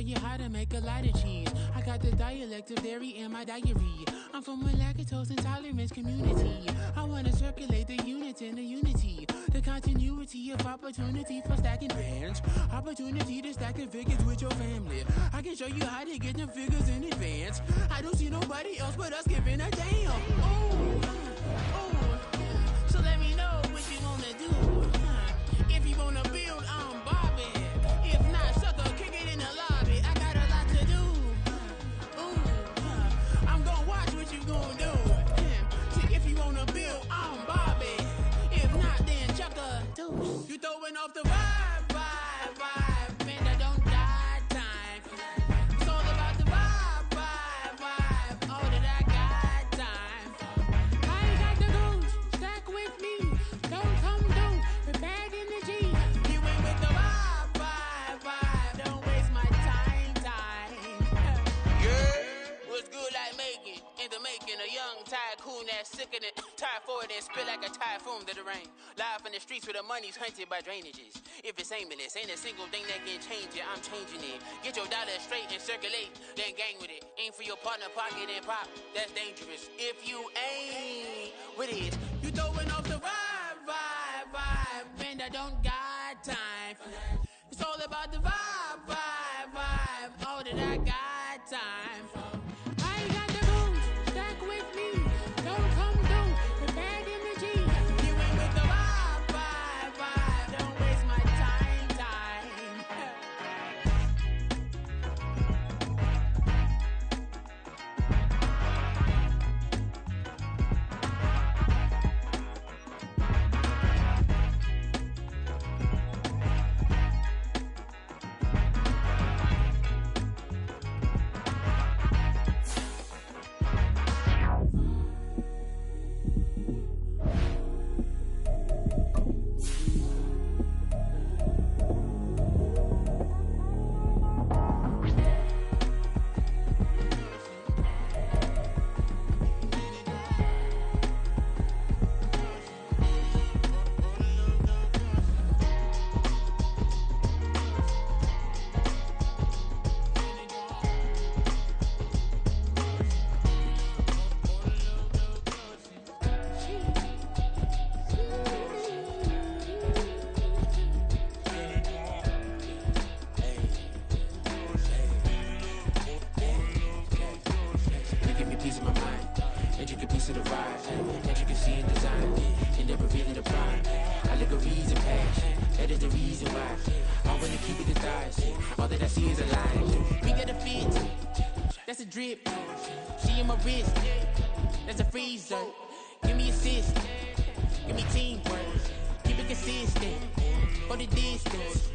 you how to make a lot of cheese. I got the dialect of dairy in my diary. I'm from a lactose intolerance community. I wanna circulate the units and the unity, the continuity of opportunity for stacking bands, opportunity to stack the figures with your family. I can show you how to get them figures in advance. I don't see nobody else but us giving a damn. Ooh, ooh. So let me know what you wanna do. If you wanna build, I'm Bobby. If not, sucker, kick it in the lobby. I got a lot to do. Ooh, I'm gonna watch what you gonna do. See, if you wanna build, I'm Bobby. If not, then chuck a deuce. You throwing off the vibe, vibe, vibe. Man, I don't die time. It's all about the vibe, vibe, vibe. All that I got time. I ain't got the goose. Stack with me. Don't come through. The bag in the G. You ain't with the vibe, vibe, vibe. Don't waste my time. Yeah, what's good like making? In the making, a young tycoon that's sick of it. Tired for it and spit like a typhoon to the rain. Live in the streets where the money's hunted by drainages. If it's aimless, ain't a single thing that can change it. I'm changing it. Get your dollar straight and circulate, then gang with it. Aim for your partner, pocket and pop. That's dangerous. If you ain't with it, you throwing off the vibe, vibe, vibe. Man, I don't got time. It's all about the vibe, vibe, vibe. All that I got time. I ain't got the booze. Stack with me. Don't come through. The bag in the G. You ain't with the vibe, vibe, vibe. Don't waste my time. Drip, she in my wrist, that's a freezer. Give me assist, give me teamwork, keep it consistent, go the distance.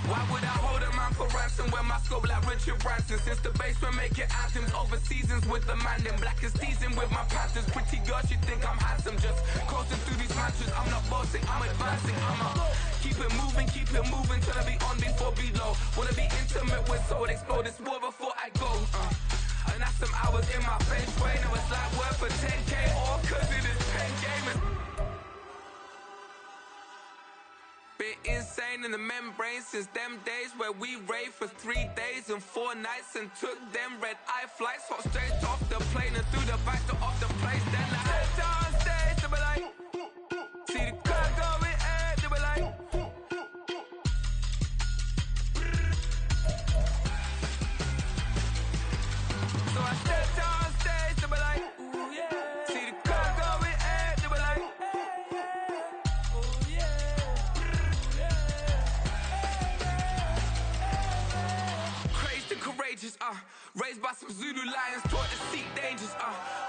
Why would I hold a man for ransom when my scope like Richard Branson? Since the basement making anthems over seasons with the man, then black is seasoned with my panthers. Pretty girls, you think I'm handsome, just coasting through these mansions. I'm not bossing, I'm advancing, keep it moving till I be on before below. Wanna be intimate with soul, explode this war before I go. And that's some hours in my feng shui. Now it's like work for 10K, all cause it is pen gaming. Bit insane in the membrane since them days where we raved for 3 days and 4 nights and took them red eye flights, hot straight off the plane and through the back door of the place. Then I stepped on stage, they were like, see the crowd going air, they were like, so I stepped on stage, they were like, ooh yeah, see the crowd going air, they were like, ooh yeah. Courageous, raised by some Zulu lions, taught to seek dangers,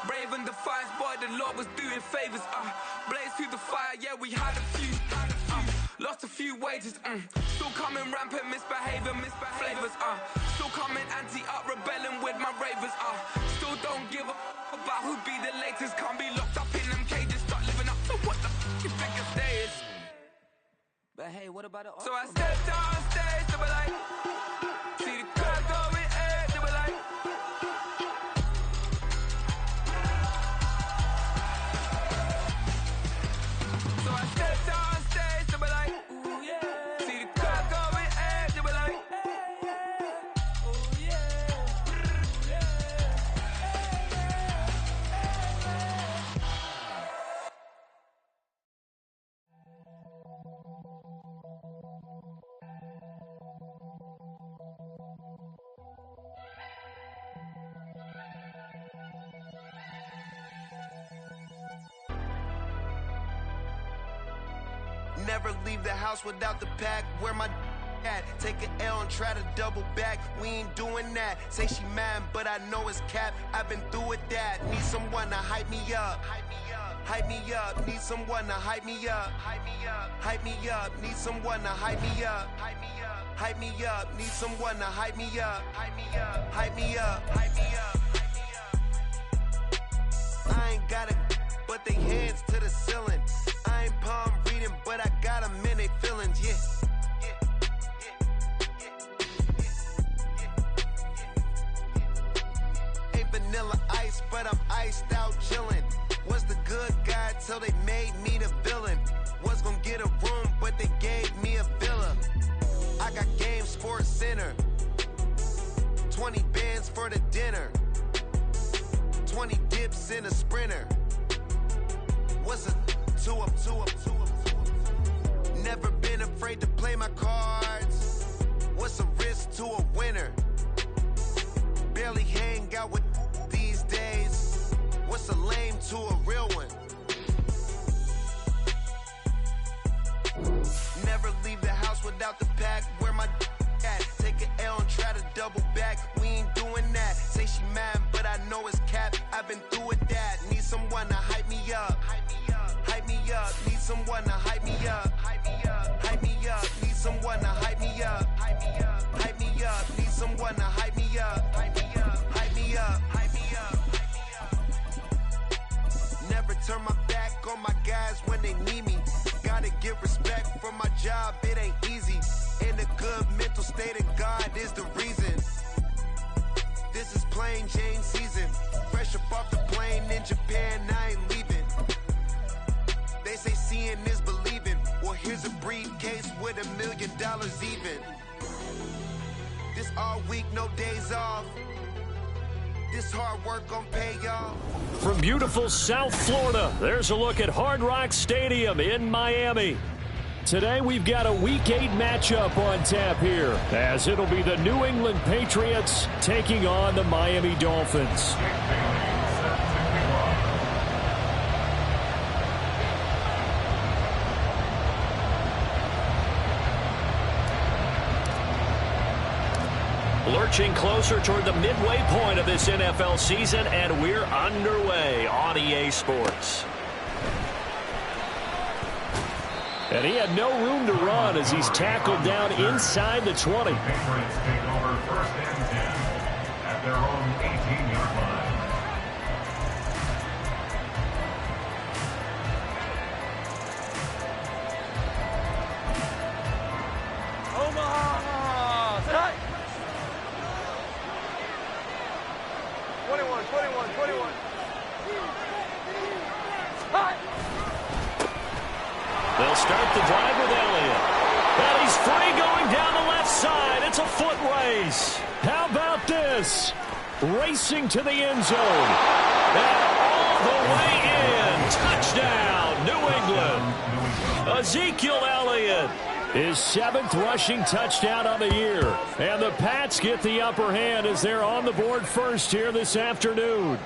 brave and defiant, boy, the Lord was doing favors, blaze through the fire, yeah, we had a few, lost a few wages, still coming rampant, misbehaving, flavors, still coming anti-up, rebelling with my ravers, still don't give a about who be the latest, can't be locked up in them cages, start living up to what the you think your day is. But hey, what about it? So I stepped on stage, they were like, see the crowd going air, they were like, Never leave the house without the pack. Where my at? Take an L and try to double back. We ain't doing that. Say she mad, but I know it's cap. I've been through with that. Need someone to hype me up. Hype me up. Need someone to hype me up. Hype me up. Hype me up. Need someone to hype me up. Hype me up. Hype me up. Need someone to hype me up. Hype me up. Hype me up. Hype me up. I ain't got it, but they hands to the ceiling. I ain't palm reading, but I got them in they feelings, yeah. Ain't vanilla ice, but I'm iced out chillin'. Was the good guy till they made me the villain. Was gonna get a room, but they gave me a villa. I got Game Sports Center. 20 bands for the dinner. 20 dips in a sprinter. What's a two up? Never been afraid to play my cards. What's a risk to a winner? Barely hang out with these days. What's a lame to a real one? Never leave the house without the pack. Where my at? Take an L and try to double back. We ain't doing that. Say she mad, but I know it's cap. I've been through with that. Need someone to hype me up. Hype me up. Need someone to hype me up. Hype me up. Hype me up. Need someone to hype me up. Hype me up. Hype me up. Need someone to hype me up. Hype me up. Hype me up. Hype me up. Never turn my back on my guys when they need me. Gotta give respect for my job. It ain't easy. In a good mental state, and God is the reason. This is plain Jane season. Fresh up off the plane in Japan, I ain't leaving. They say seeing is believing. Well, here's a briefcase with $1 million even. This all week, no days off. This hard work gon' pay y'all. From beautiful South Florida, there's a look at Hard Rock Stadium in Miami. Today we've got a Week 8 matchup on tap here, as it'll be the New England Patriots taking on the Miami Dolphins. Lurching closer toward the midway point of this NFL season, and we're underway on EA Sports. And he had no room to run as he's tackled down inside the 20. Patriots take over first and 10 at their own 18-yard line. Omaha! Set! 21. Hot! They'll start the drive with Elliott. And he's free going down the left side. It's a foot race. How about this? Racing to the end zone. And all the way in. Touchdown, New England. Ezekiel Elliott. His 7th rushing touchdown on the year. And the Pats get the upper hand as they're on the board first here this afternoon.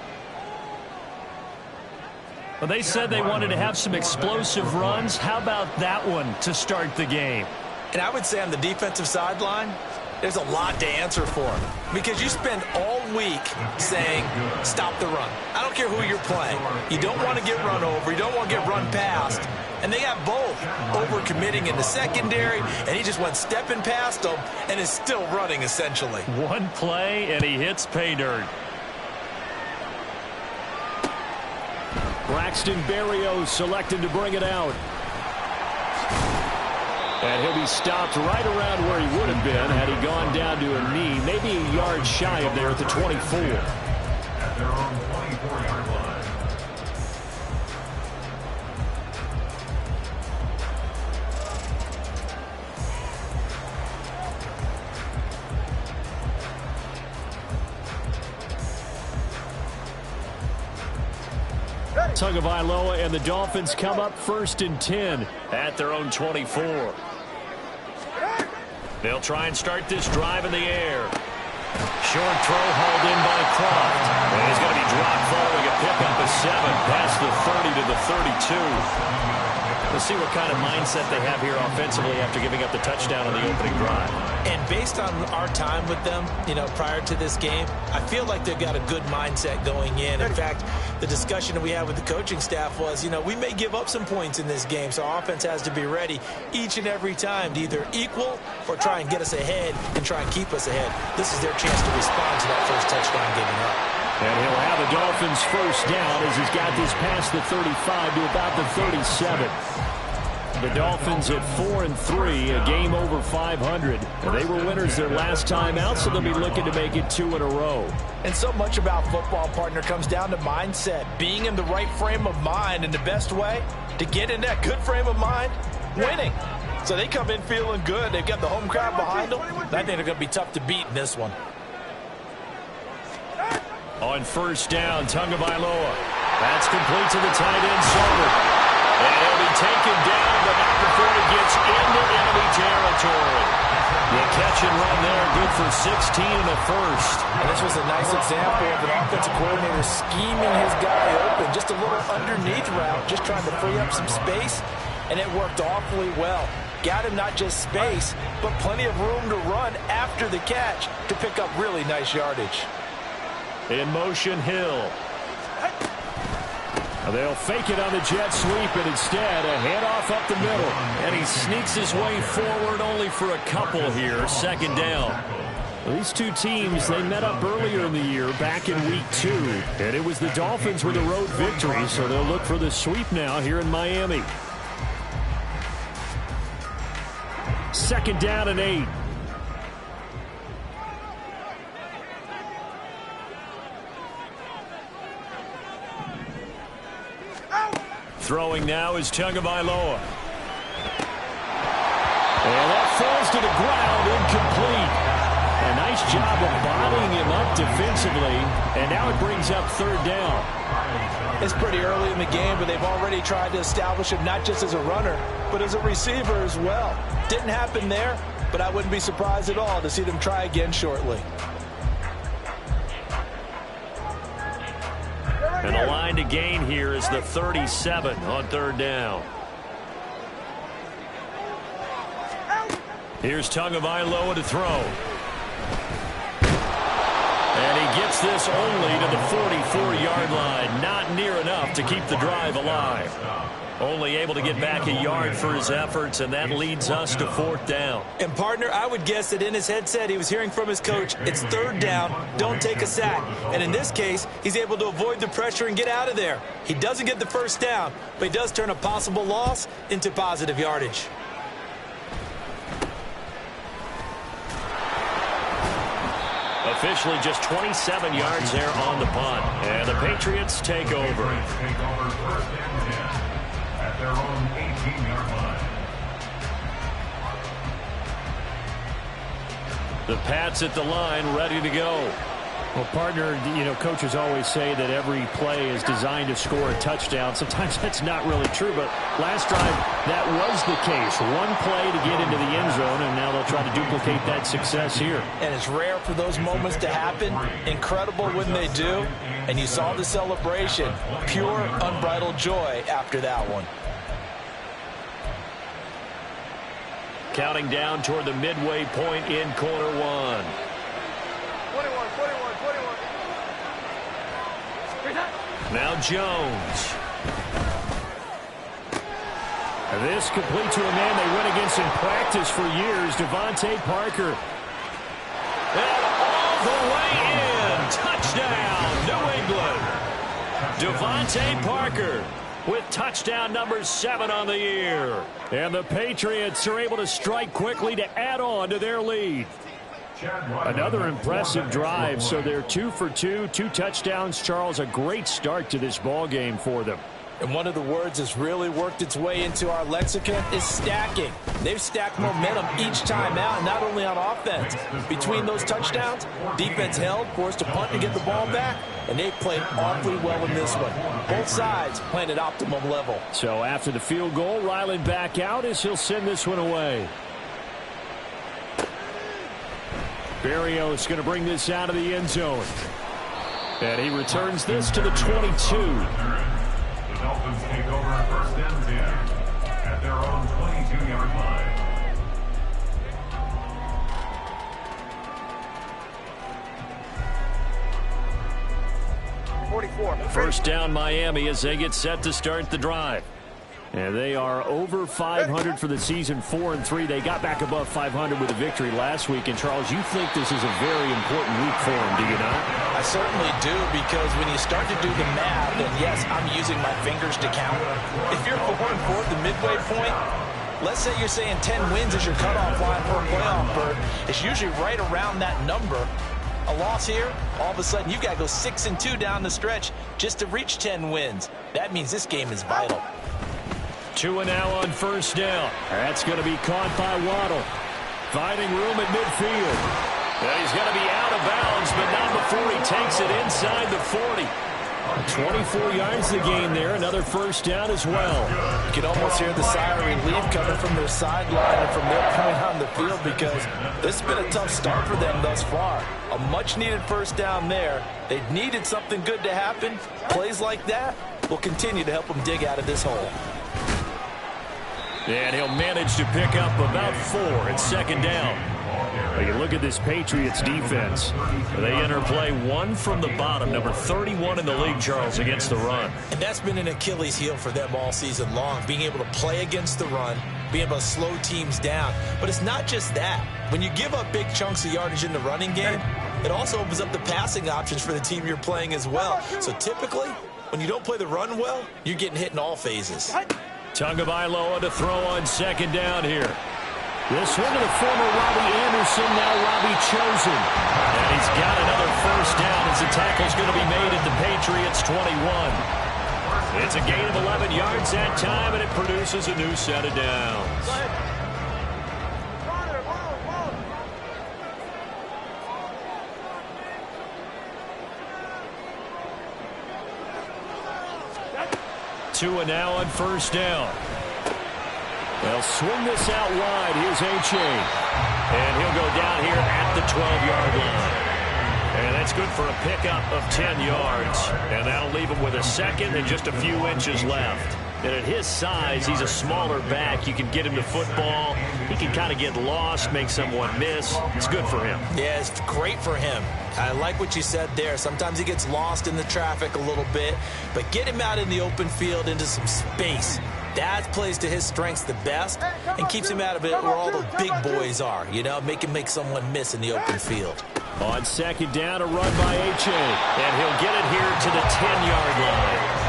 Well, they said they wanted to have some explosive runs. How about that one to start the game? And I would say on the defensive sideline, there's a lot to answer for, because you spend all week saying, stop the run. I don't care who you're playing. You don't want to get run over. You don't want to get run past. And they have both over-committing in the secondary, and he just went stepping past them and is still running, essentially. One play, and he hits pay dirt. Braxton Berrios selected to bring it out. And he'll be stopped right around where he would have been had he gone down to a knee, maybe a yard shy of there at the 24. At their own 24-yard line. Tagovailoa and the Dolphins come up 1st and 10 at their own 24. They'll try and start this drive in the air. Short throw hauled in by Croft. And he's going to be dropped following a pickup of 7 past the 30 to the 32. We'll see what kind of mindset they have here offensively after giving up the touchdown on the opening drive. And based on our time with them, prior to this game, I feel like they've got a good mindset going in. In fact, the discussion that we had with the coaching staff was, we may give up some points in this game, so our offense has to be ready each and every time to either equal or try and get us ahead and try and keep us ahead. This is their chance to respond to that first touchdown given up. And he'll have the Dolphins first down as he's got this past the 35 to about the 37. The Dolphins at 4-3, a game over 500. And they were winners their last time out, so they'll be looking to make it 2 in a row. And so much about football, partner, comes down to mindset, being in the right frame of mind. And the best way to get in that good frame of mind, winning. So they come in feeling good. They've got the home crowd behind them. I think they're going to be tough to beat in this one. On first down, Tagovailoa. That's complete to the tight end, Silver. And he'll be taken down, but not before he gets into enemy territory. The catch and run there, good for 16 and a first. And this was a nice example of an offensive coordinator scheming his guy open. Just a little underneath route, just trying to free up some space, and it worked awfully well. Got him not just space, but plenty of room to run after the catch to pick up really nice yardage. In motion, Hill. They'll fake it on the jet sweep, and instead a handoff up the middle. And he sneaks his way forward only for a couple here. Second down. Well, these two teams, they met up earlier in the year, back in week 2. And it was the Dolphins with a road victory, so they'll look for the sweep now here in Miami. Second down and 8. Throwing now is Tagovailoa. And that falls to the ground, incomplete. A nice job of bottling him up defensively, and now it brings up third down. It's pretty early in the game, but they've already tried to establish him not just as a runner, but as a receiver as well. Didn't happen there, but I wouldn't be surprised at all to see them try again shortly. And the line to gain here is the 37 on third down. Here's Tagovailoa to throw. And he gets this only to the 44-yard line. Not near enough to keep the drive alive. Only able to get back a yard for his efforts, and that leads us to fourth down. And, partner, I would guess that in his headset he was hearing from his coach, it's third down, don't take a sack. And in this case, he's able to avoid the pressure and get out of there. He doesn't get the first down, but he does turn a possible loss into positive yardage. Officially just 27 yards there on the punt. And the Patriots take over. Take over first and 10 at their own 18-yard line. The Pats at the line, ready to go. Well, partner, coaches always say that every play is designed to score a touchdown. Sometimes that's not really true, but last drive, that was the case. One play to get into the end zone, and now they'll try to duplicate that success here. And it's rare for those moments to happen. Incredible when they do. And you saw the celebration. Pure, unbridled joy after that one. Counting down toward the midway point in quarter one. 21. Now Jones. And this complete to a man they went against in practice for years, Devontae Parker. And all the way in. Touchdown, New England. Devontae Parker with touchdown number 7 on the year. And the Patriots are able to strike quickly to add on to their lead. Another impressive drive, so they're 2 for 2, 2 touchdowns. Charles, a great start to this ball game for them. And one of the words that's really worked its way into our lexicon is stacking. They've stacked momentum each time out, and not only on offense. Between those touchdowns, defense held, forced a punt to get the ball back, and they played awfully well in this one. Both sides playing at optimum level. So after the field goal, Ryland back out as he'll send this one away. Berrios going to bring this out of the end zone. And he returns this to the 22. The Dolphins take over first and 10 their own 22-yard line. 44. First down Miami as they get set to start the drive. And they are over 500 for the season, 4-3. They got back above 500 with a victory last week. And, Charles, you think this is a very important week for them, do you not? I certainly do, because when you start to do the math, and yes, I'm using my fingers to count. If you're 4-4 at the midway point, let's say you're saying 10 wins is your cutoff line for a playoff berth. It's usually right around that number. A loss here, all of a sudden you've got to go 6-2 down the stretch just to reach 10 wins. That means this game is vital. Tua now on first down. That's going to be caught by Waddle. Finding room at midfield. And he's going to be out of bounds, but not before he takes it inside the 40. 24 yards the game there. Another first down as well. You can almost hear the sigh of relief coming from their sideline and from their point on the field, because this has been a tough start for them thus far. A much-needed first down there. They needed something good to happen. Plays like that will continue to help them dig out of this hole. And he'll manage to pick up about 4 at second down. Well, you look at this Patriots defense. They enter play 1 from the bottom, number 31 in the league, Charles, against the run. And that's been an Achilles heel for them all season long, being able to play against the run, being able to slow teams down. But it's not just that. When you give up big chunks of yardage in the running game, it also opens up the passing options for the team you're playing as well. So typically, when you don't play the run well, you're getting hit in all phases. Tagovailoa to throw on second down here. This one to the former Robbie Anderson, now Robbie Chosen. And he's got another first down as the tackle's going to be made at the Patriots 21. It's a gain of 11 yards that time, and it produces a new set of downs. Tua now on first down. They'll swing this out wide. Here's H.A. And he'll go down here at the 12-yard line. And that's good for a pickup of 10 yards. And that'll leave him with a second and just a few inches left. And at his size, he's a smaller back. You can get him to football. He can kind of get lost, make someone miss. It's good for him. Yeah, it's great for him. I like what you said there. Sometimes he gets lost in the traffic a little bit, but get him out in the open field into some space. That plays to his strengths the best and keeps him out of it where all the big boys are. You know, make him make someone miss in the open field. On second down, a run by H.A. And he'll get it here to the 10-yard line.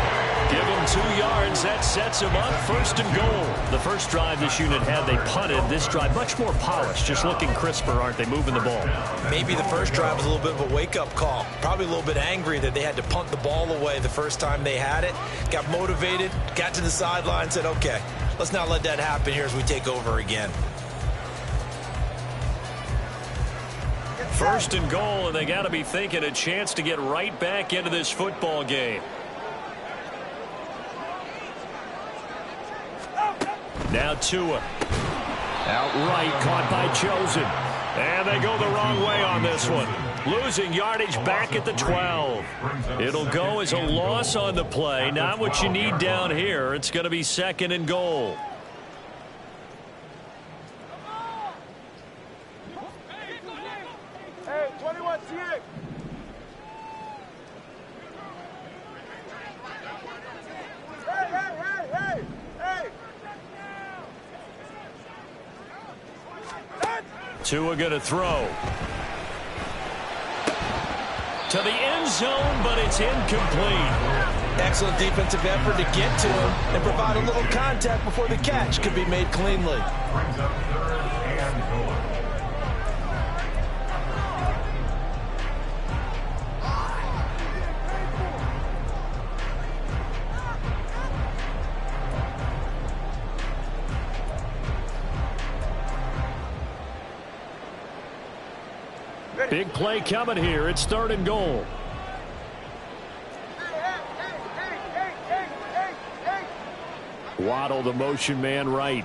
Give him 2 yards. That sets him up. First and goal. The first drive this unit had, they punted. This drive, much more polished. Just looking crisper, aren't they, moving the ball? Maybe the first drive was a little bit of a wake-up call. Probably a little bit angry that they had to punt the ball away the first time they had it. Got motivated, got to the sideline, said, okay, let's not let that happen here as we take over again. First and goal, and they got to be thinking a chance to get right back into this football game. Now Tua. Outright caught by Chosen. And they go the wrong way on this one. Losing yardage back at the 12. It'll go as a loss on the play. Not what you need down here. It's going to be second and goal. Hey, 21, CA. Tua going to throw. To the end zone, but it's incomplete. Excellent defensive effort to get to him and provide a little contact before the catch could be made cleanly. Brings up third and goal. Big play coming here. It's third and goal. Waddle, the motion man, right.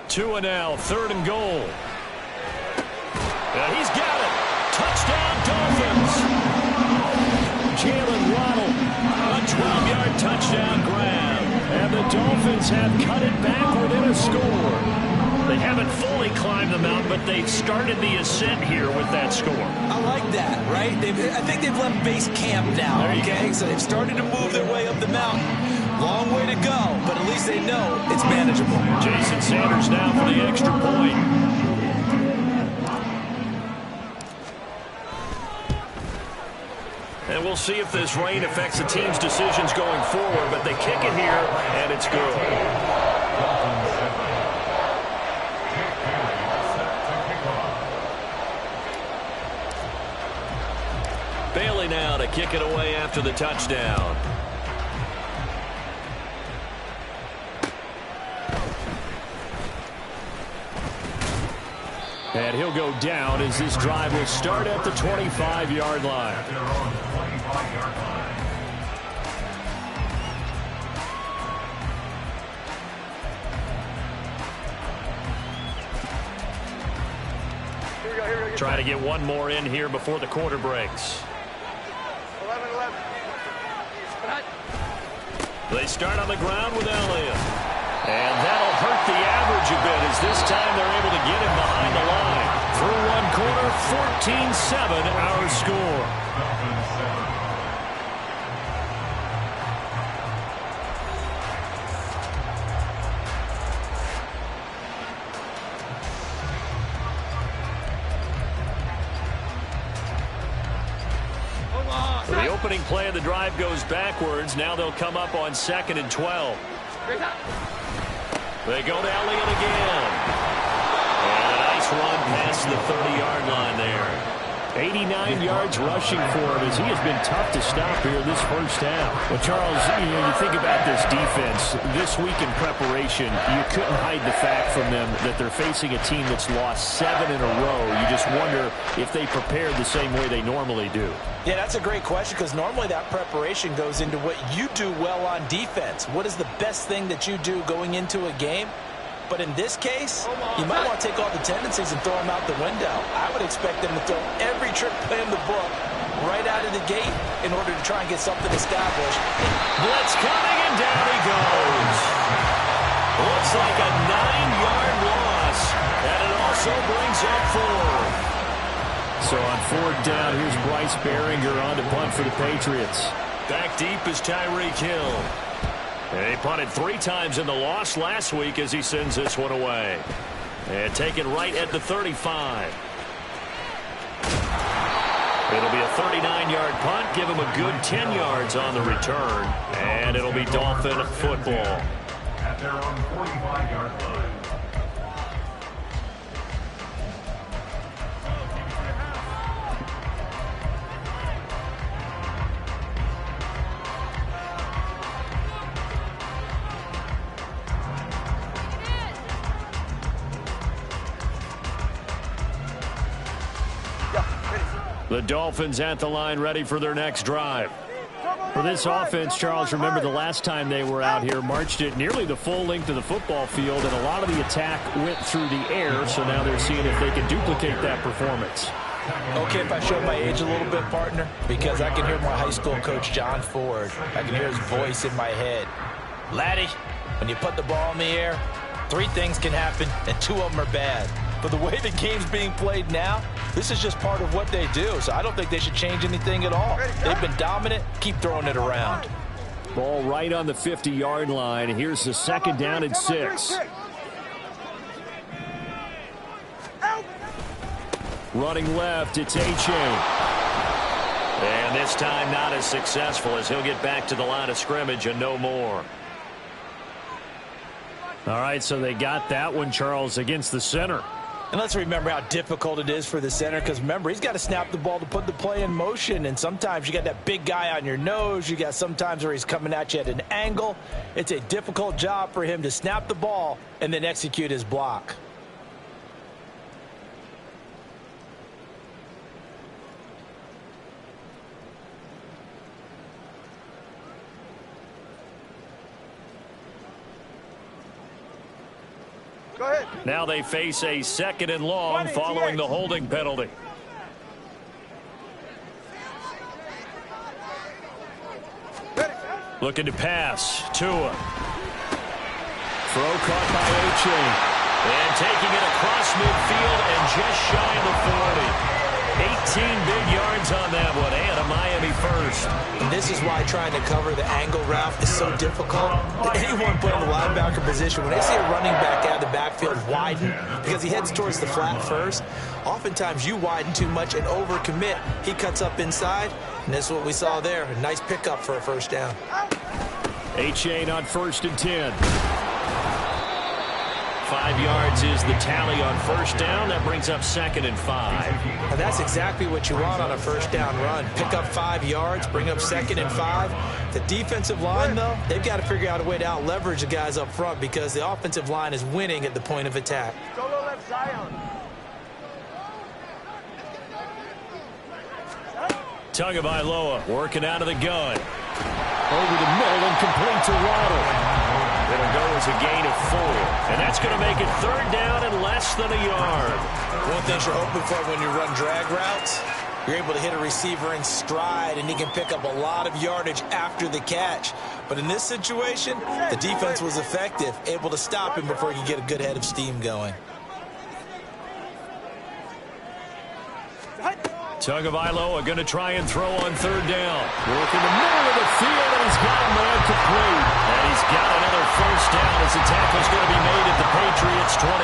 Tua now, third and goal. And he's got it. Touchdown, Dolphins. Jalen Waddle, a 12-yard touchdown Dolphins have cut it back within a score. They haven't fully climbed the mountain, but they've started the ascent here with that score. I like that, right? I think they've left base camp now, okay? So they've started to move their way up the mountain. Long way to go, but at least they know it's manageable. Jason Sanders now for the extra point. And we'll see if this rain affects the team's decisions going forward, but they kick it here, and it's good. Bailey now to kick it away after the touchdown. And he'll go down as this drive will start at the 25-yard line. At their own 25-yard line. Try to get one more in here before the quarter breaks. 11. They start on the ground with Elliott. And that'll hurt the average a bit as this time they're able to get him behind the line. Through one quarter, 14-7 our score. The opening play of the drive goes backwards. Now they'll come up on 2nd and 12. They go to Elliott again. And a nice run past the 30-yard line there. 89 yards rushing for him as he has been tough to stop here this first half. Well, Charles, you think about this defense. This week in preparation, you couldn't hide the fact from them that they're facing a team that's lost 7 in a row. You just wonder if they prepared the same way they normally do. Yeah, that's a great question because normally that preparation goes into what you do well on defense. What is the best thing that you do going into a game? But in this case, you might want to take all the tendencies and throw them out the window. I would expect them to throw every trick play in the book right out of the gate in order to try and get something established. Blitz coming, and down he goes. Looks like a 9-yard loss, and it also brings up 4. So on 4th down, here's Bryce Behringer on to punt for the Patriots. Back deep is Tyreek Hill. And he punted 3 times in the loss last week as he sends this one away. And taken right at the 35. It'll be a 39-yard punt. Give him a good 10 yards on the return. And it'll be Dolphin football. At their own 45-yard line. The Dolphins at the line ready for their next drive. For this offense, Charles, remember the last time they were out here, marched it nearly the full length of the football field, and a lot of the attack went through the air, so now they're seeing if they can duplicate that performance. Okay, if I show my age a little bit, partner, because I can hear my high school coach, John Ford. I can hear his voice in my head. Laddie, when you put the ball in the air, 3 things can happen, and 2 of them are bad. But the way the game's being played now, this is just part of what they do. So I don't think they should change anything at all. They've been dominant. Keep throwing it around. Ball right on the 50-yard line. Here's the 2nd down and 6. Running left, it's A-Chain. And this time not as successful as he'll get back to the line of scrimmage and no more. All right, so they got that one, Charles, against the center. And let's remember how difficult it is for the center because, remember, he's got to snap the ball to put the play in motion. And sometimes you got that big guy on your nose. You got sometimes where he's coming at you at an angle. It's a difficult job for him to snap the ball and then execute his block. Go ahead. Now they face a 2nd and long following the holding penalty. Looking to pass. Tua. Throw caught by A-Chain. And taking it across midfield and just shy of the 40. 18 big yards on that one, and a Miami first. And this is why trying to cover the angle route is so difficult. Anyone playing the linebacker position, when they see a running back out of the backfield widen because he heads towards the flat first, oftentimes you widen too much and overcommit. He cuts up inside, and this is what we saw there. A nice pickup for a first down. A-Chain on 1st and 10. 5 yards is the tally on first down. That brings up 2nd and 5. And that's exactly what you want on a first down run. Pick up 5 yards, bring up 2nd and 5. The defensive line, though, they've got to figure out a way to out-leverage the guys up front because the offensive line is winning at the point of attack. Solo left Zion. Tagovailoa working out of the gun. Over the middle and complete to Waddle. It'll go as a gain of 4. And that's going to make it 3rd down and less than a yard. One thing you're hoping for when you run drag routes, you're able to hit a receiver in stride, and he can pick up a lot of yardage after the catch. But in this situation, the defense was effective, able to stop him before he could get a good head of steam going. Tagovailoa going to try and throw on 3rd down. Work in the middle of the field, and he's got a man complete. And he's got another first down as the tackle's going to be made at the Patriots' 21.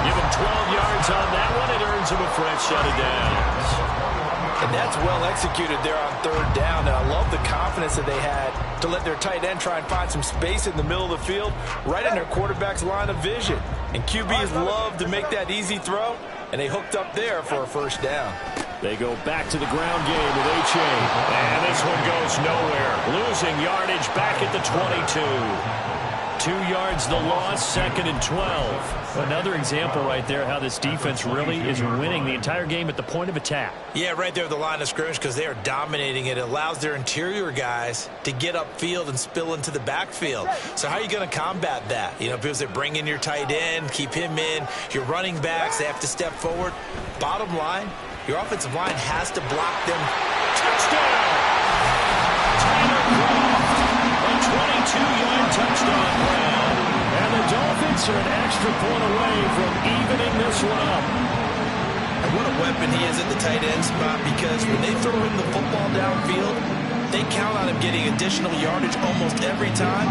Give him 12 yards on that one. It earns him a fresh set of downs. And that's well executed there on 3rd down. And I love the confidence that they had to let their tight end try and find some space in the middle of the field, right in their quarterback's line of vision. And QBs love to make that easy throw, and they hooked up there for a first down. They go back to the ground game with A-Chain. And this one goes nowhere. Losing yardage back at the 22. 2 yards the loss, 2nd and 12. Another example right there how this defense really is winning the entire game at the point of attack. Yeah, right there at the line of scrimmage because they are dominating it. It allows their interior guys to get upfield and spill into the backfield. So how are you going to combat that? You know, because they bring in your tight end, keep him in. Your running backs, they have to step forward. Bottom line, your offensive line has to block them. Touchdown! Tyler Croft, a 22-yard touchdown grab. And the Dolphins are an extra point away from evening this one up. And what a weapon he is at the tight end spot because when they throw him the football downfield, they count on him getting additional yardage almost every time.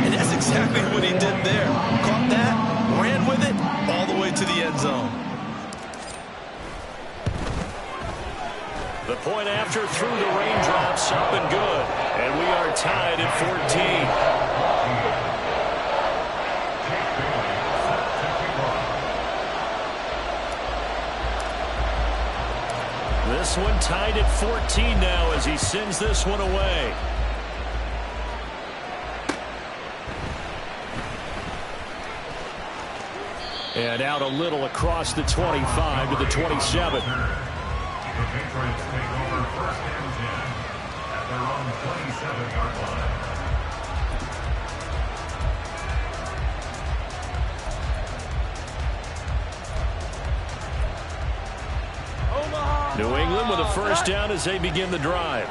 And that's exactly what he did there. Caught that, ran with it, all the way to the end zone. The point after through the raindrops, up and good. And we are tied at 14. This one tied at 14 now as he sends this one away. And out a little across the 25 to the 27. The Patriots take over 1st and 10 at their own 27-yard line. New England with a first down as they begin the drive.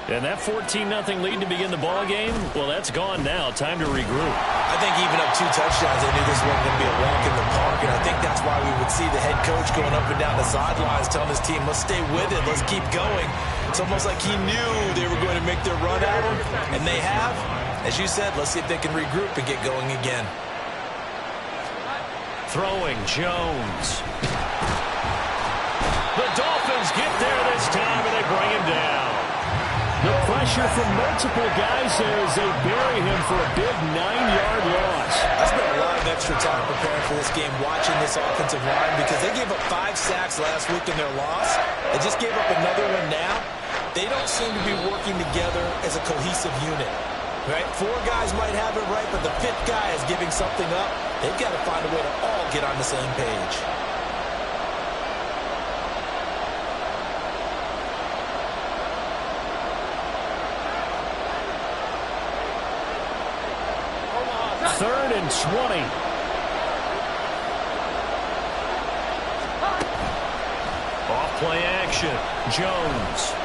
And that 14-0 lead to begin the ball game, well, that's gone now. Time to regroup. I think even up 2 touchdowns, they knew this wasn't going to be a walk in the park, and I think that's why we would see the head coach going up and down the sidelines telling his team, let's stay with it, let's keep going. It's almost like he knew they were going to make their run at him, and they have. As you said, let's see if they can regroup and get going again. Throwing, Jones. The Dolphins get there this time, and they bring him down. The pressure from multiple guys there as they bury him for a big 9-yard loss. I spent a lot of extra time preparing for this game watching this offensive line because they gave up 5 sacks last week in their loss. They just gave up another one now. They don't seem to be working together as a cohesive unit. Right? 4 guys might have it right, but the 5th guy is giving something up. They've got to find a way to all get on the same page. Third and 20. Off play action. Jones.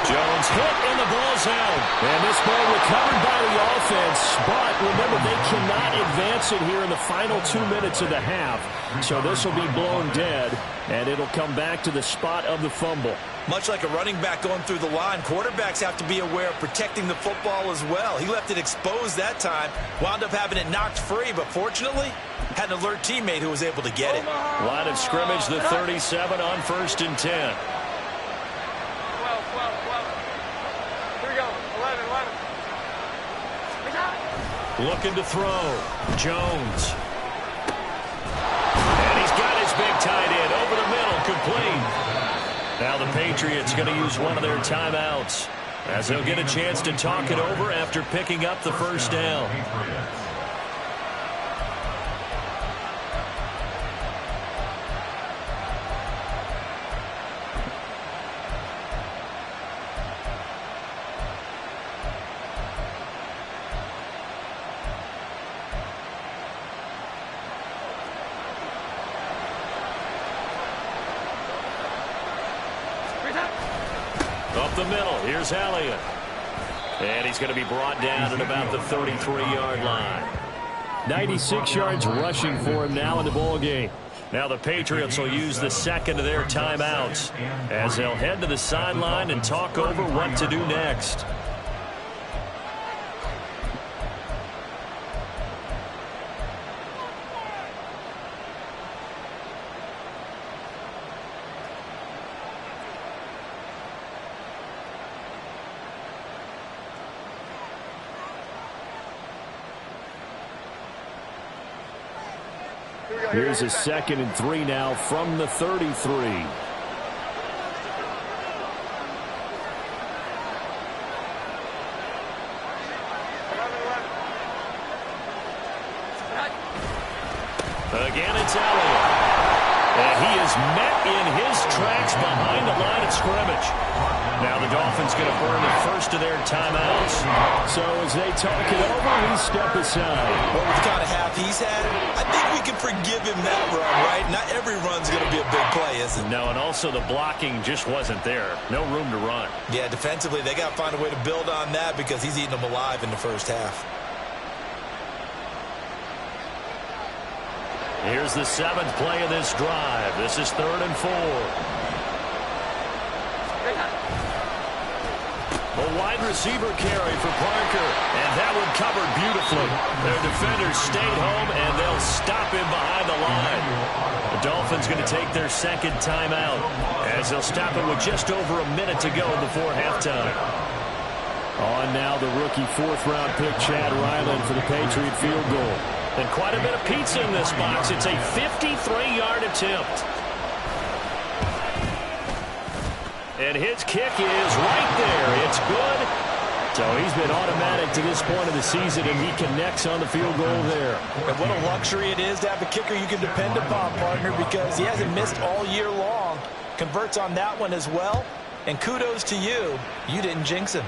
Jones hit and the ball's out. And this ball recovered by the offense, but remember they cannot advance it here in the final 2 minutes of the half. So this will be blown dead, and it'll come back to the spot of the fumble. Much like a running back going through the line, quarterbacks have to be aware of protecting the football as well. He left it exposed that time, wound up having it knocked free, but fortunately had an alert teammate who was able to get it. Line of scrimmage, the 37 on 1st and 10. 12. Here we go. 11. Looking to throw. Jones. And he's got his big tight end over the middle, complete. Now the Patriots going to use one of their timeouts as they'll get a chance to talk it over after picking up the first down. Up the middle, here's Elliott. And he's going to be brought down at about the 33-yard line. 96 yards rushing for him now in the ball game. Now the Patriots will use the second of their timeouts as they'll head to the sideline and talk over what to do next. Here's a 2nd and 3 now from the 33. Again, it's Elliott. And he is met in his tracks behind the line of scrimmage. Now the Dolphins going to burn the first of their timeouts. So as they talk it over, we step aside. Well, with the kind of half he's had, I think we can forgive him that run, right? Not every run's going to be a big play, is it? No, and also the blocking just wasn't there. No room to run. Yeah, defensively, they got to find a way to build on that because he's eating them alive in the first half. Here's the 7th play of this drive. This is 3rd and 4. A wide receiver carry for Parker, and that one covered beautifully. Their defenders stayed home, and they'll stop him behind the line. The Dolphins going to take their second timeout as they'll stop it with just over a minute to go before halftime. On now the rookie 4th-round pick, Chad Ryland, for the Patriot field goal. And quite a bit of pizza in this box. It's a 53-yard attempt. And his kick is right there. It's good. So he's been automatic to this point of the season, and he connects on the field goal there. And what a luxury it is to have a kicker you can depend upon, partner, because he hasn't missed all year long. Converts on that one as well. And kudos to you. You didn't jinx him.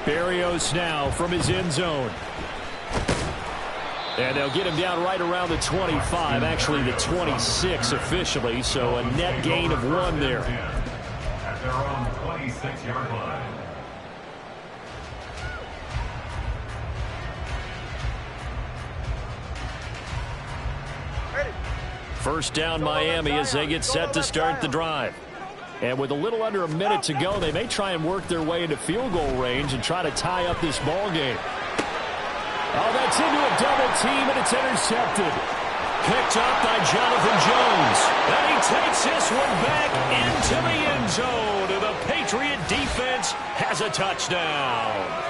Berrios now from his end zone. And they'll get him down right around the 25, actually the 26 officially, so a net gain of 1 there. At their own 26-yard line. First down Miami as they get set to start the drive. And with a little under a minute to go, they may try and work their way into field goal range and try to tie up this ball game. Oh, that's into a double team, and it's intercepted. Picked up by Jonathan Jones. And he takes this one back into the end zone. And the Patriot defense has a touchdown.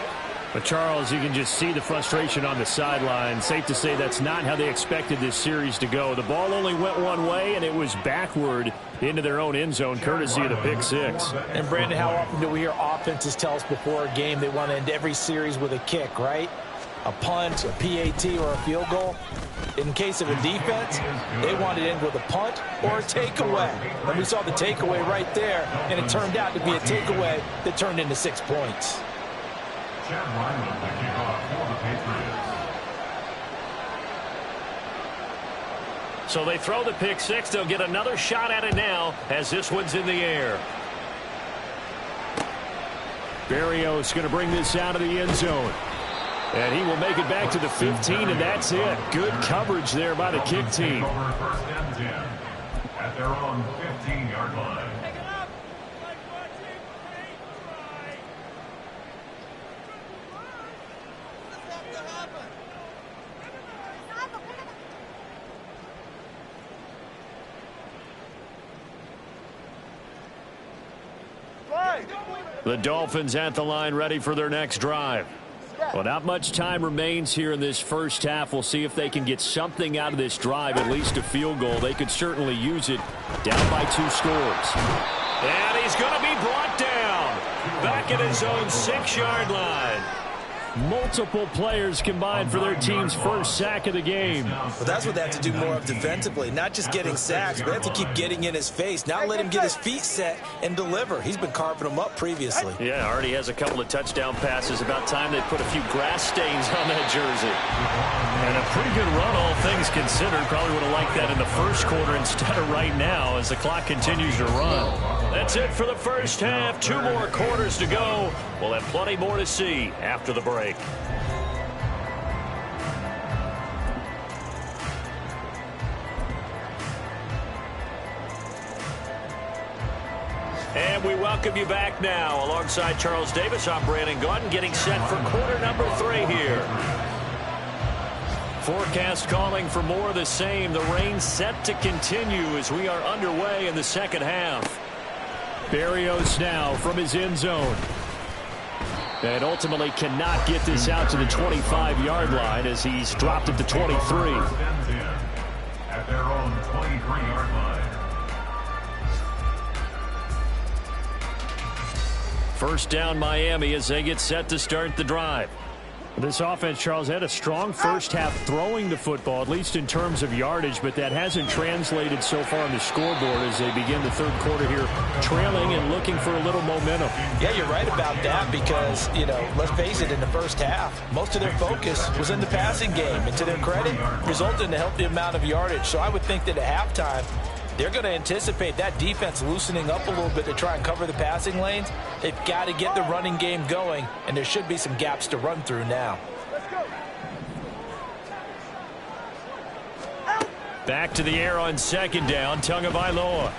But, Charles, you can just see the frustration on the sideline. Safe to say that's not how they expected this series to go. The ball only went one way, and it was backward into their own end zone, courtesy of the pick six. And, Brandon, how often do we hear offenses tell us before a game they want to end every series with a kick, right? A punt, a PAT, or a field goal. In case of a defense, they wanted to end with a punt or a takeaway. And we saw the takeaway right there, and it turned out to be a takeaway that turned into 6 points. Chad Ryland to kick off for the Patriots. So they throw the pick six. They'll get another shot at it now as this one's in the air. Berrios going to bring this out of the end zone. And he will make it back to the 15, and that's it. Good coverage there by the kick team. First and 10 at their own 15-yard line. The Dolphins at the line ready for their next drive. Well, not much time remains here in this first half. We'll see if they can get something out of this drive, at least a field goal. They could certainly use it down by 2 scores. And he's going to be brought down back at his own 6-yard line. Multiple players combined for their team's first sack of the game. Well, that's what they have to do more of defensively. Not just getting sacks, but they have to keep getting in his face. Not let him get his feet set and deliver. He's been carving them up previously. Yeah, already has a couple of touchdown passes. About time they put a few grass stains on that jersey. And a pretty good run, all things considered. Probably would have liked that in the first quarter instead of right now as the clock continues to run. That's it for the first half. 2 more quarters to go. We'll have plenty more to see after the break. And we welcome you back now. Alongside Charles Davis, I'm Brandon Gaudin, getting set for quarter number 3 here. Forecast calling for more of the same. The rain set to continue as we are underway in the second half. Berrios now from his end zone. And ultimately cannot get this out to the 25-yard line as he's dropped it to 23. At their own 23-yard line. First down Miami as they get set to start the drive. This offense, Charles, had a strong first half throwing the football, at least in terms of yardage, but that hasn't translated so far on the scoreboard as they begin the third quarter here, trailing and looking for a little momentum. Yeah, you're right about that because, let's face it, in the first half, most of their focus was in the passing game, and to their credit, resulted in a healthy amount of yardage. So I would think that at halftime, they're going to anticipate that defense loosening up a little bit to try and cover the passing lanes. They've got to get the running game going, and there should be some gaps to run through now. Back to the air on second down, Tagovailoa.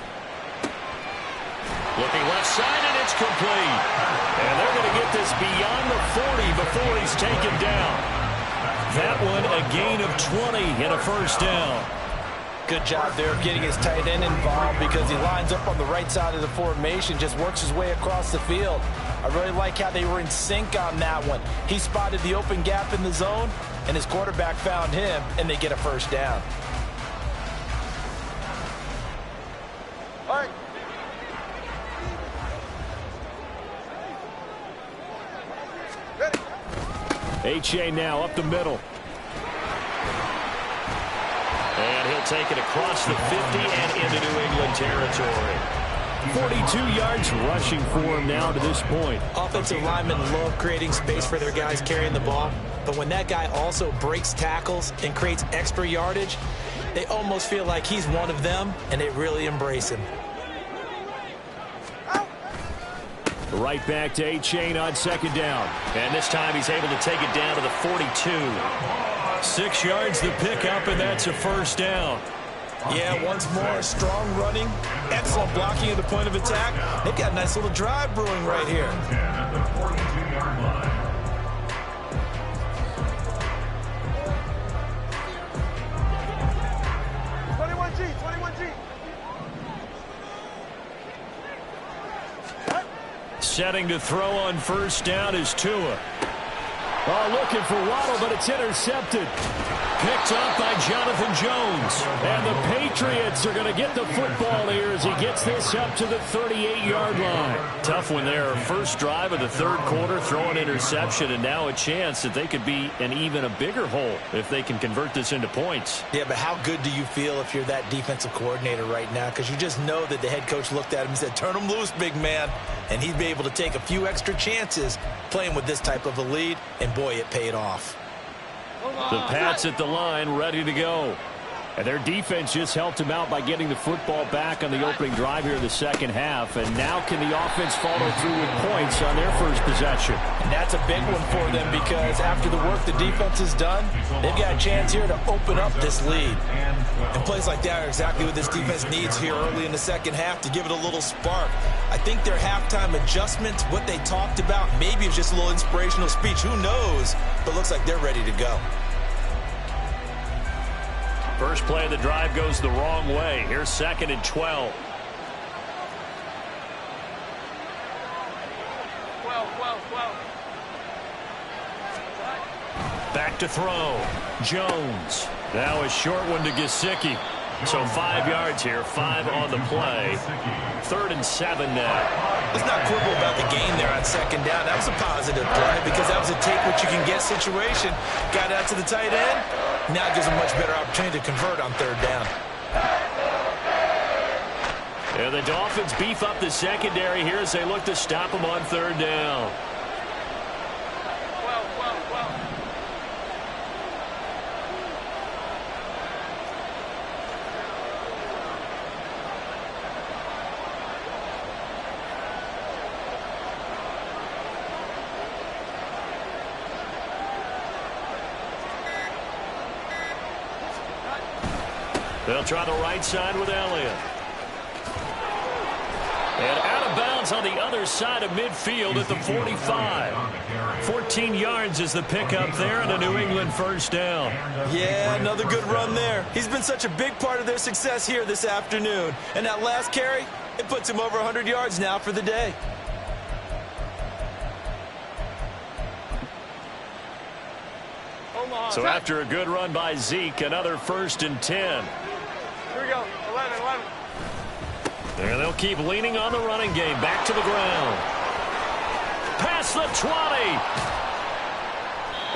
Looking left side, and it's complete. And they're going to get this beyond the 40 before he's taken down. That one a gain of 20 and a first down. Good job there of getting his tight end involved because he lines up on the right side of the formation, just works his way across the field. I really like how they were in sync on that one. He spotted the open gap in the zone, and his quarterback found him, and they get a first down. All right. H.A. now up the middle. And he'll take it across the 50 and into New England territory. 42 yards rushing for him now to this point. Offensive linemen love creating space for their guys carrying the ball, but when that guy also breaks tackles and creates extra yardage, they almost feel like he's one of them, and they really embrace him. Right back to A-Chain on second down. And this time he's able to take it down to the 42. 6 yards the pickup, and that's a first down. Yeah, once more, strong running, excellent blocking at the point of attack. They've got a nice little drive brewing right here. At the 42-yard line. Setting to throw on first down is Tua. Oh, looking for Waddle, but it's intercepted. Picked up by Jonathan Jones. And the Patriots are going to get the football here as he gets this up to the 38-yard line. Tough one there. First drive of the third quarter, throw an interception, and now a chance that they could be in even a bigger hole if they can convert this into points. Yeah, but how good do you feel if you're that defensive coordinator right now? Because you just know that the head coach looked at him and said, turn him loose, big man. And he'd be able to take a few extra chances playing with this type of a lead, and boy, it paid off. The Pats at the line, ready to go. And their defense just helped him out by getting the football back on the opening drive here in the second half. And now can the offense follow through with points on their first possession? And that's a big one for them because after the work the defense has done, they've got a chance here to open up this lead. And plays like that are exactly what this defense needs here early in the second half to give it a little spark. I think their halftime adjustments, what they talked about, maybe it's just a little inspirational speech. Who knows? But looks like they're ready to go. First play of the drive goes the wrong way. Here's 2nd and 12. Back to throw. Jones. Now a short one to Gesicki. So 5 yards here, 5 on the play. 3rd and 7 now. Let's not quibble about the gain there on 2nd down. That was a positive play because that was a take what you can get situation. Got out to the tight end. Now it gives them a much better opportunity to convert on 3rd down. And the Dolphins beef up the secondary here as they look to stop them on 3rd down. They'll try the right side with Elliott. And out of bounds on the other side of midfield at the 45. 14 yards is the pickup there and a New England first down. Yeah, another good run there. He's been such a big part of their success here this afternoon. And that last carry, it puts him over 100 yards now for the day. So after a good run by Zeke, another 1st and 10. Here we go. 11. And they'll keep leaning on the running game. Back to the ground. Past the 20.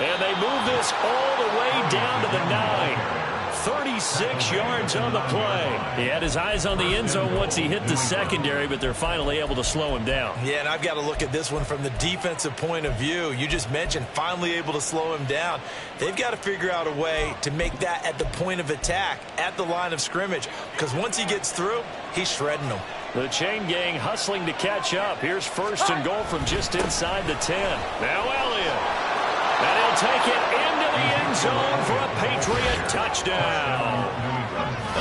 And they move this all the way down to the 9. 36 yards on the play. He had his eyes on the end zone once he hit the secondary, but they're finally able to slow him down. Yeah, and I've got to look at this one from the defensive point of view. You just mentioned finally able to slow him down. They've got to figure out a way to make that at the point of attack, at the line of scrimmage, because once he gets through, he's shredding them. The chain gang hustling to catch up. Here's 1st and goal from just inside the 10. Now Elliott. And he'll take it into the end zone for a Patriot touchdown.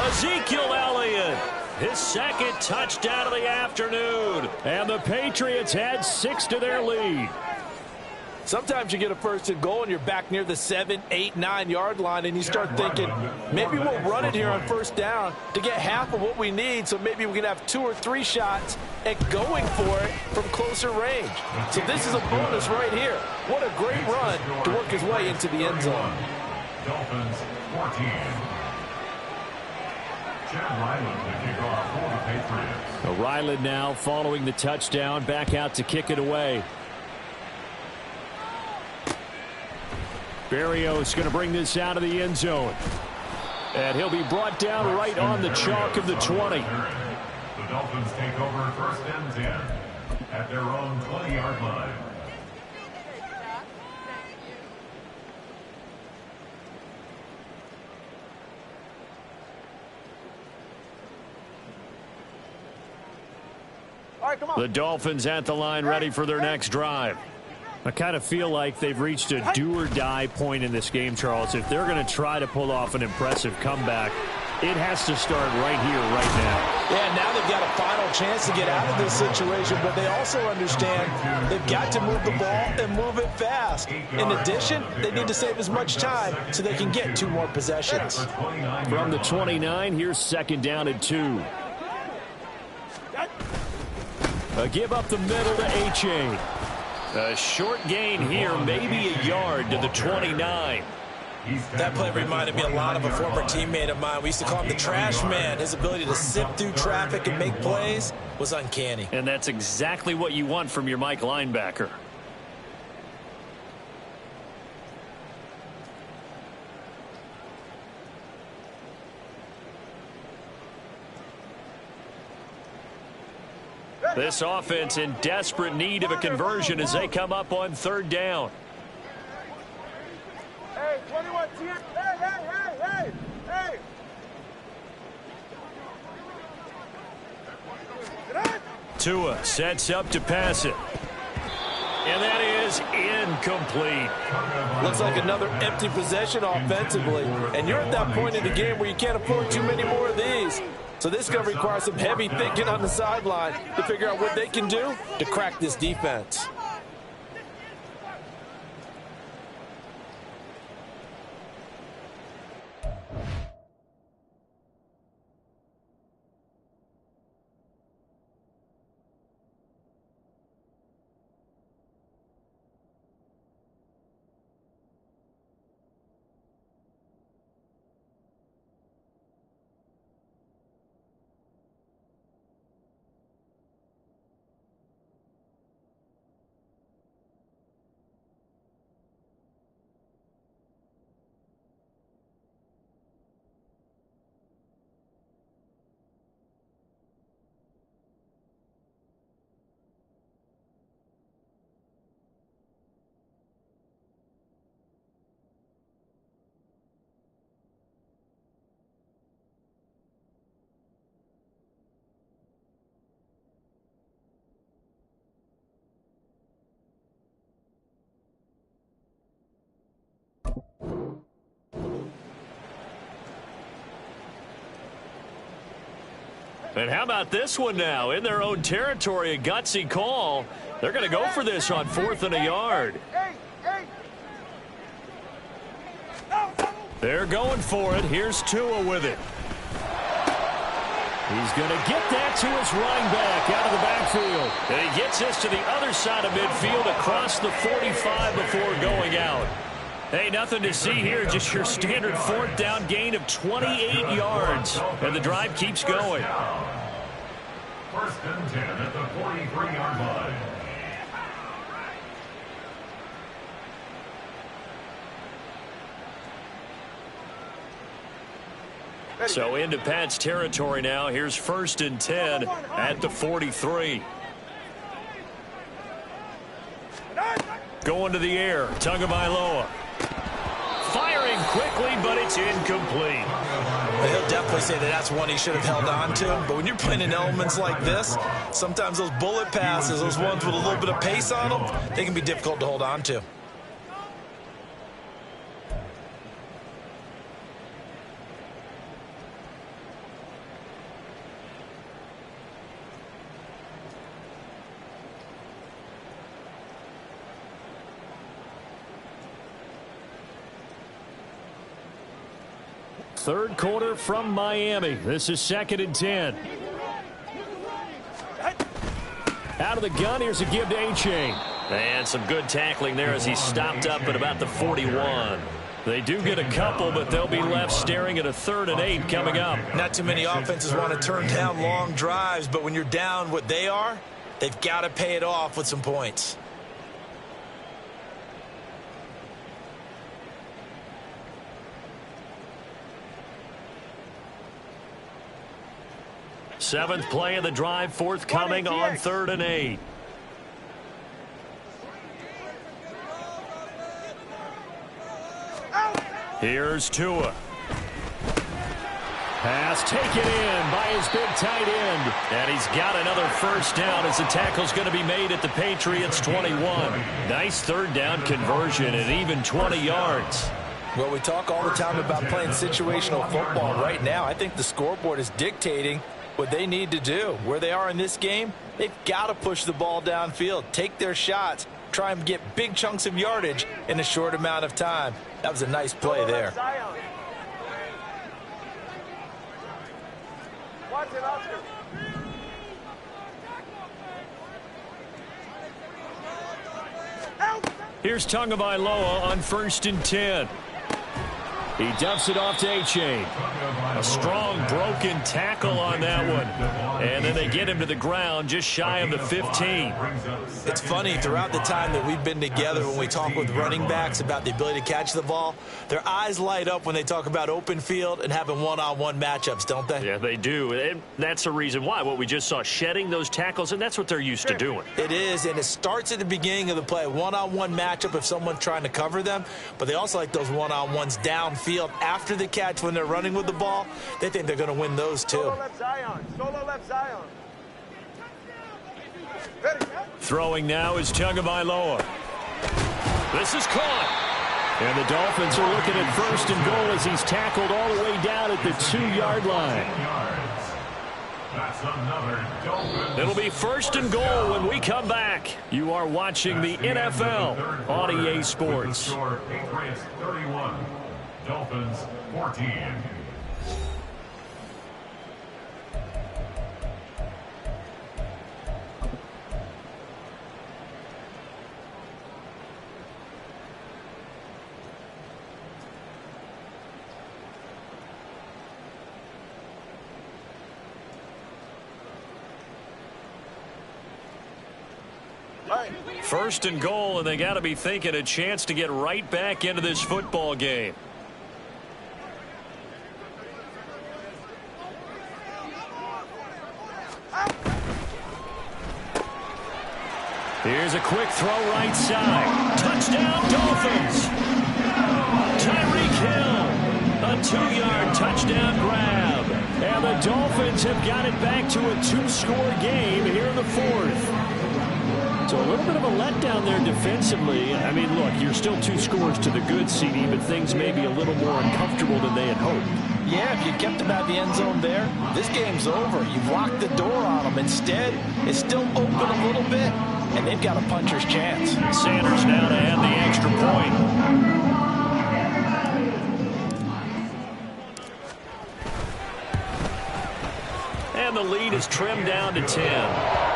Ezekiel Elliott, his 2nd touchdown of the afternoon. And the Patriots add 6 to their lead. Sometimes you get a 1st and goal and you're back near the 7, 8, 9 yard line and you start thinking, maybe we'll run it here on 1st down to get half of what we need, so maybe we can have 2 or 3 shots at going for it from closer range. So this is a bonus right here. What a great run to work his way into the end zone. Dolphins 14. Chad Ryland to kick off for the Patriots. Ryland now following the touchdown, back out to kick it away. Berrios going to bring this out of the end zone. And he'll be brought down right on the chalk of the 20. The Dolphins take over 1st and 10 at their own 20-yard line. All right, come on. The Dolphins at the line ready for their next drive. I kind of feel like they've reached a do-or-die point in this game, Charles. If they're going to try to pull off an impressive comeback, it has to start right here, right now. Yeah, now they've got a final chance to get out of this situation, but they also understand they've got to move the ball and move it fast. In addition, they need to save as much time so they can get 2 more possessions. From the 29, here's 2nd down and 2. A give up the middle to H.A. A short gain here, maybe a yard to the 29. That play reminded me a lot of a former teammate of mine. We used to call him the trash man. His ability to sift through traffic and make plays was uncanny. And that's exactly what you want from your Mike linebacker. This offense in desperate need of a conversion as they come up on 3rd down. Hey, 21, hey. Tua sets up to pass it. And that is incomplete. Looks like another empty possession offensively. And you're at that point in the game where you can't afford too many more of these. So this is going to require some heavy thinking on the sideline to figure out what they can do to crack this defense. And how about this one now? In their own territory, a gutsy call. They're going to go for this on 4th and a yard. They're going for it. Here's Tua with it. He's going to get that to his running back out of the backfield. And he gets this to the other side of midfield across the 45 before going out. Hey, nothing to see here, just your standard 4th down gain of 28 yards. And the drive keeps going. 1st and 10 at the 43-yard line. So into Pat's territory now. Here's 1st and 10 at the 43. Going to the air, Tagovailoa. Firing quickly, but it's incomplete. He'll definitely say that that's one he should have held on to. But when you're playing in elements like this, sometimes those bullet passes, those ones with a little bit of pace on them, they can be difficult to hold on to. Third quarter from Miami. This is 2nd and 10. Out of the gun, here's a give to A-Chain. And some good tackling there as he stopped up at about the 41. They do get a couple, but they'll be left staring at a 3rd and 8 coming up. Not too many offenses want to turn down long drives, but when you're down what they are, they've got to pay it off with some points. Seventh play of the drive, forthcoming on 3rd and 8. Here's Tua. Pass taken in by his big tight end. And he's got another 1st down as the tackle's going to be made at the Patriots' 21. Nice 3rd down conversion and even 20 yards. Well, we talk all the time about playing situational football. Right now, I think the scoreboard is dictating what they need to do. Where they are in this game, they've got to push the ball downfield, take their shots, try and get big chunks of yardage in a short amount of time. That was a nice play there. Here's Tagovailoa on 1st and 10. He dumps it off to A-Chain. A strong broken tackle on that one. And then they get him to the ground just shy of the 15. It's funny, throughout the time that we've been together, when we talk with running backs about the ability to catch the ball, their eyes light up when they talk about open field and having one-on-one matchups, don't they? Yeah, they do. And that's the reason why. What we just saw, shedding those tackles, and that's what they're used to doing. It is, and it starts at the beginning of the play. One-on-one matchup if someone's trying to cover them, but they also like those one-on-ones downfield after the catch when they're running with the ball. They think they're going to win those too. Solo left Zion. Solo left Zion. Throwing now is Tagovailoa. This is caught. And the Dolphins are looking at 1st and goal as he's tackled all the way down at the 2-yard line. That's another Dolphins. It'll be 1st and goal when we come back. You are watching the NFL on EA Sports. Patriots 31, Dolphins 14. First and goal, and they got to be thinking a chance to get right back into this football game. Here's a quick throw right side. Touchdown, Dolphins. Tyreek Hill, a 2-yard touchdown grab. And the Dolphins have got it back to a 2-score game here in the 4th. So a little bit of a letdown there defensively. I mean, look, you're still 2 scores to the good, CD, but things may be a little more uncomfortable than they had hoped. Yeah, if you kept them out of the end zone there, this game's over. You've locked the door on them. Instead, it's still open a little bit, and they've got a puncher's chance. Sanders now to add the extra point. And the lead is trimmed down to 10.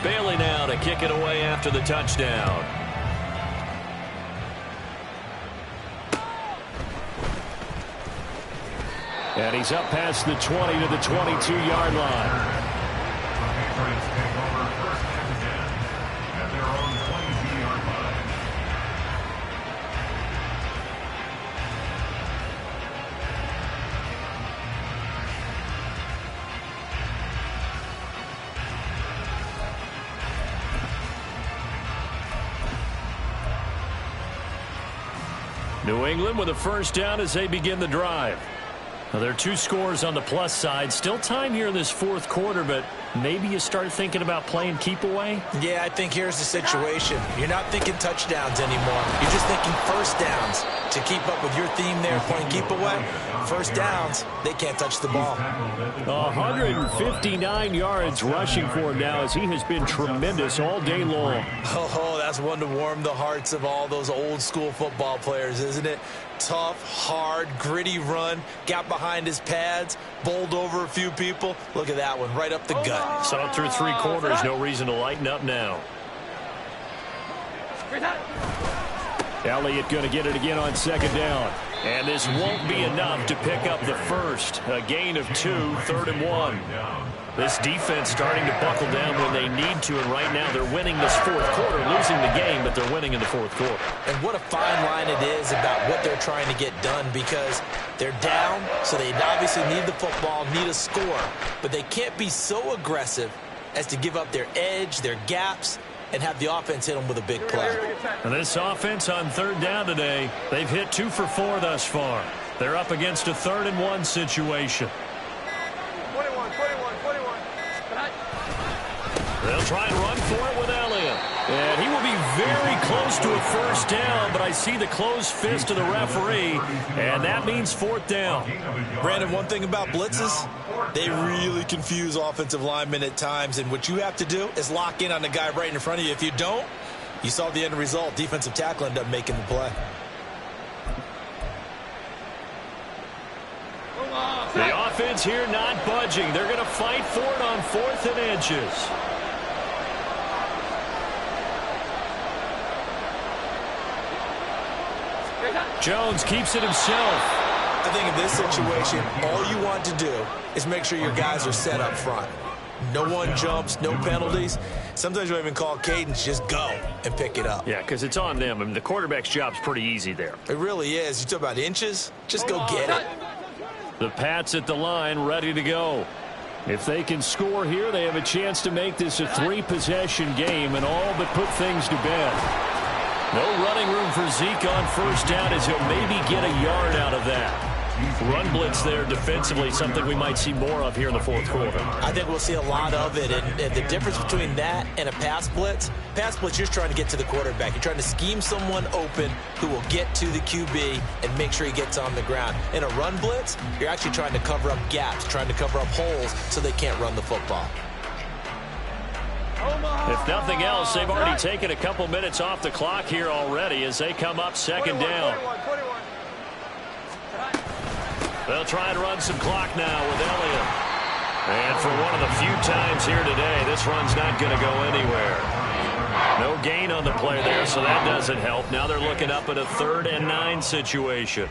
Bailey now to kick it away after the touchdown. And he's up past the 20 to the 22-yard line. The Patriots take over 1st and 10 at their own 22-yard line. New England with a 1st down as they begin the drive. Now, there are 2 scores on the plus side. Still time here in this 4th quarter, but maybe you start thinking about playing keep away? Yeah, I think here's the situation. You're not thinking touchdowns anymore. You're just thinking 1st downs. To keep up with your theme there, playing keep away, 1st downs, they can't touch the ball. 159 yards rushing for him now as he has been tremendous all day long. Oh, that's one to warm the hearts of all those old school football players, isn't it? Tough, hard, gritty run, got behind his pads, bowled over a few people. Look at that one, right up the gut. Saw it through 3 quarters, no reason to lighten up now. Elliott going to get it again on 2nd down. And this won't be enough to pick up the 1st. A gain of 2, 3rd and 1. This defense starting to buckle down when they need to, and right now they're winning this 4th quarter, losing the game, but they're winning in the 4th quarter. And what a fine line it is about what they're trying to get done, because they're down, so they obviously need the football, need a score, but they can't be so aggressive as to give up their edge, their gaps, and have the offense hit them with a big play. And this offense on 3rd down today, they've hit 2 for 4 thus far. They're up against a 3rd and 1 situation. 21. They'll try and run for it with Elliott. And he will be very close to a 1st down, but I see the closed fist of the referee, and that means 4th down. Brandon, one thing about blitzes, they really confuse offensive linemen at times, and what you have to do is lock in on the guy right in front of you. If you don't, you saw the end result. Defensive tackle ended up making the play. The offense here not budging. They're going to fight for it on 4th and inches. Jones keeps it himself. I think in this situation, all you want to do is make sure your guys are set up front. No one jumps, no penalties. Sometimes you don't even call cadence, just go and pick it up. Yeah, because it's on them. I mean, the quarterback's job's pretty easy there. It really is. You talk about inches, just go get it. The Pats at the line, ready to go. If they can score here, they have a chance to make this a 3-possession game and all but put things to bed. No running room for Zeke on first down as he'll maybe get a yard out of that. Run blitz there defensively, something we might see more of here in the fourth quarter. I think we'll see a lot of it, and the difference between that and a pass blitz, you're trying to get to the quarterback. You're trying to scheme someone open who will get to the QB and make sure he gets on the ground. In a run blitz, you're actually trying to cover up gaps, trying to cover up holes so they can't run the football. If nothing else, they've already taken a couple minutes off the clock here already as they come up second down. 21. They'll try and run some clock now with Elliott. And for one of the few times here today, this run's not going to go anywhere. No gain on the play there, so that doesn't help. Now they're looking up at a 3rd and 9 situation.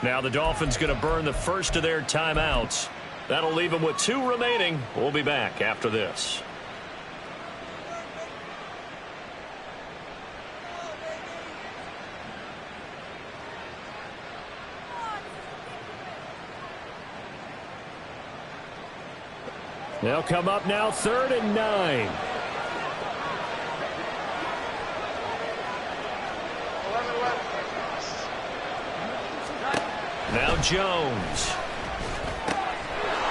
Now the Dolphins going to burn the first of their timeouts. That'll leave them with 2 remaining. We'll be back after this. They'll come up now 3rd and 9. Now Jones.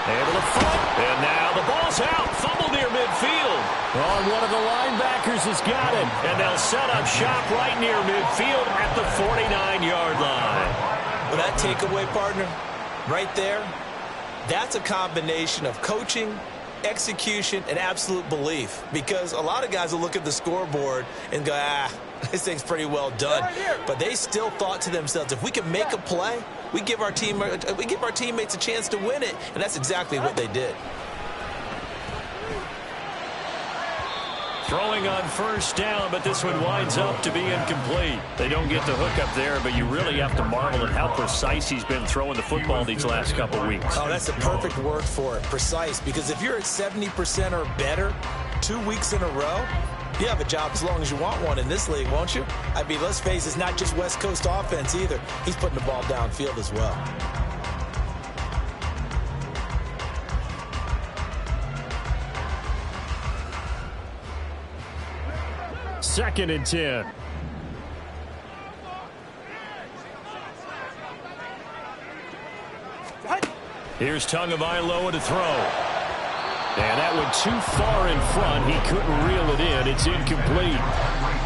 Able to fumble. And now the ball's out. Fumble near midfield. Oh, one of the linebackers has got it. And they'll set up shop right near midfield at the 49-yard line. Well, that takeaway, partner, right there, that's a combination of coaching, execution, and absolute belief, because a lot of guys will look at the scoreboard and go, this thing's pretty well done. But they still thought to themselves, if we can make a play, we give our teammates a chance to win it, and that's exactly what they did. Throwing on first down, but this one winds up to be incomplete. They don't get the hook up there, but you really have to marvel at how precise he's been throwing the football these last couple weeks. Oh, that's the perfect word for it, precise, because if you're at 70% or better 2 weeks in a row, you have a job as long as you want one in this league, won't you? I mean, let's face it, it's not just West Coast offense either. He's putting the ball downfield as well. Second and 10. Here's Tagovailoa to throw. And that went too far in front. He couldn't reel it in. It's incomplete.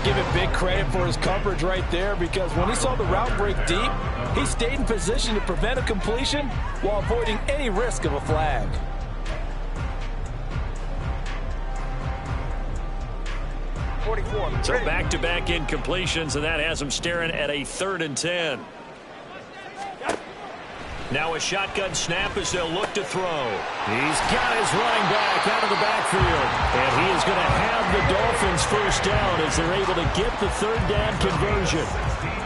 Give him big credit for his coverage right there, because when he saw the route break deep, he stayed in position to prevent a completion while avoiding any risk of a flag. So back-to-back incompletions, and that has him staring at a 3rd and 10. Now a shotgun snap as they'll look to throw. He's got his running back out of the backfield. And he is going to have the Dolphins first down as they're able to get the 3rd down conversion.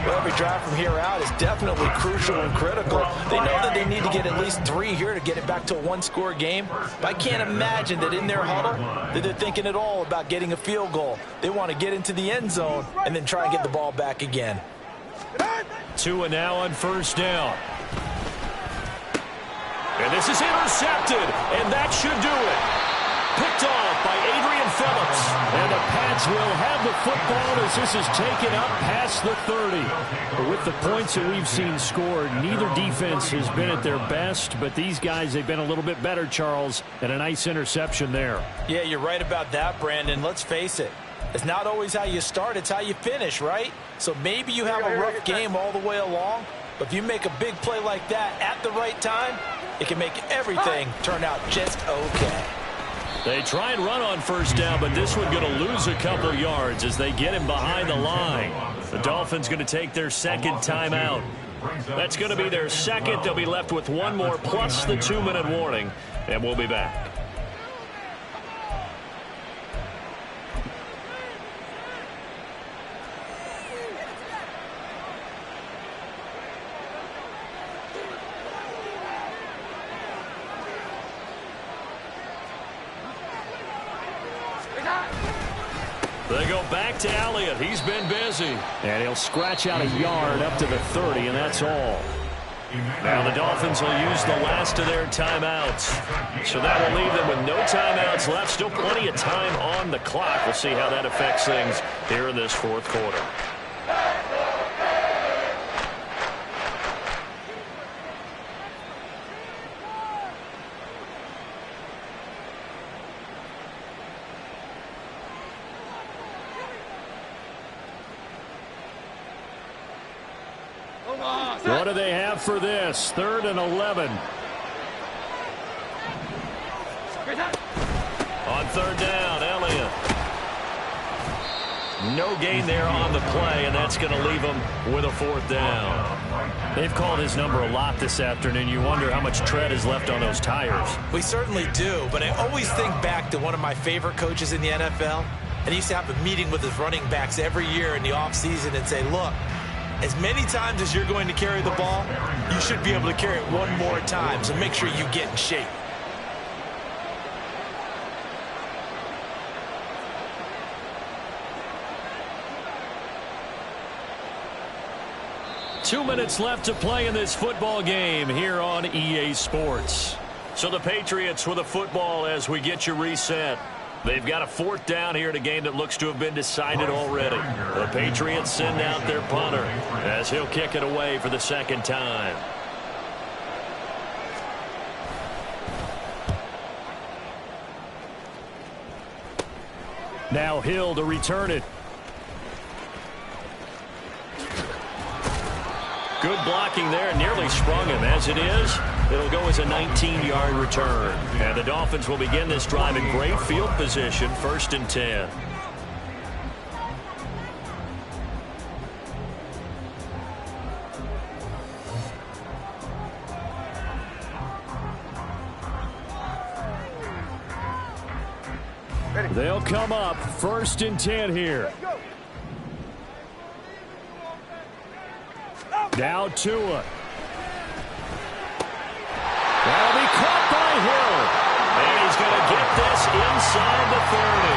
Well, every drive from here out is definitely crucial and critical. They know that they need to get at least 3 here to get it back to a 1-score game. But I can't imagine that in their huddle that they're thinking at all about getting a field goal. They want to get into the end zone and then try and get the ball back again. 2 and now on first down. And this is intercepted, and that should do it. Picked off by Adrian Phillips. And the Pats will have the football as this is taken up past the 30. But with the points that we've seen scored, neither defense has been at their best. But these guys, they've been a little bit better, Charles, and a nice interception there. Yeah, you're right about that, Brandon. Let's face it. It's not always how you start, it's how you finish, right? So maybe you have a rough game all the way along, but if you make a big play like that at the right time, it can make everything turn out just okay. They try and run on first down, but this one going to lose a couple yards as they get him behind the line. The Dolphins going to take their second timeout. That's going to be their second. They'll be left with one more plus the 2-minute warning, and we'll be back. They go back to Elliott. He's been busy. And he'll scratch out a yard up to the 30, and that's all. Now the Dolphins will use the last of their timeouts. So that will leave them with no timeouts left. Still plenty of time on the clock. We'll see how that affects things here in this fourth quarter. What do they have for this? 3rd and 11. On 3rd down, Elliott. No gain there on the play, and that's going to leave them with a 4th down. They've called his number a lot this afternoon. You wonder how much tread is left on those tires. We certainly do, but I always think back to one of my favorite coaches in the NFL. And he used to have a meeting with his running backs every year in the offseason and say, look, as many times as you're going to carry the ball, you should be able to carry it one more time, so make sure you get in shape. Two minutes left to play in this football game here on EA Sports. So the Patriots with a football as we get you reset. They've got a 4th down here in a game that looks to have been decided already. The Patriots send out their punter as he'll kick it away for the 2nd time. Now Hill to return it. Good blocking there, nearly sprung him. As it is, it'll go as a 19-yard return. And the Dolphins will begin this drive in great field position, 1st and 10. They'll come up 1st and 10 here. Now Tua. That'll be caught by Hill. And he's going to get this inside the 30.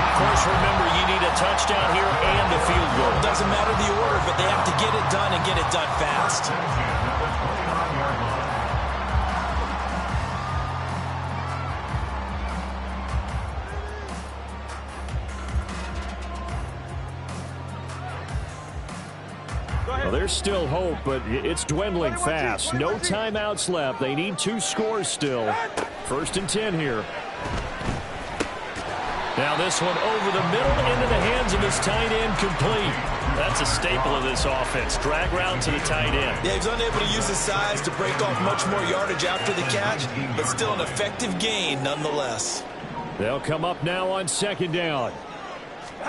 Of course, remember, you need a touchdown here and a field goal. Doesn't matter the order, but they have to get it done and get it done fast. Well, there's still hope, but it's dwindling fast. No timeouts left. They need 2 scores still. 1st and 10 here. Now this one over the middle into the hands of his tight end, complete. That's a staple of this offense. Drag route to the tight end. Yeah, he's unable to use his size to break off much more yardage after the catch, but still an effective gain nonetheless. They'll come up now on 2nd down.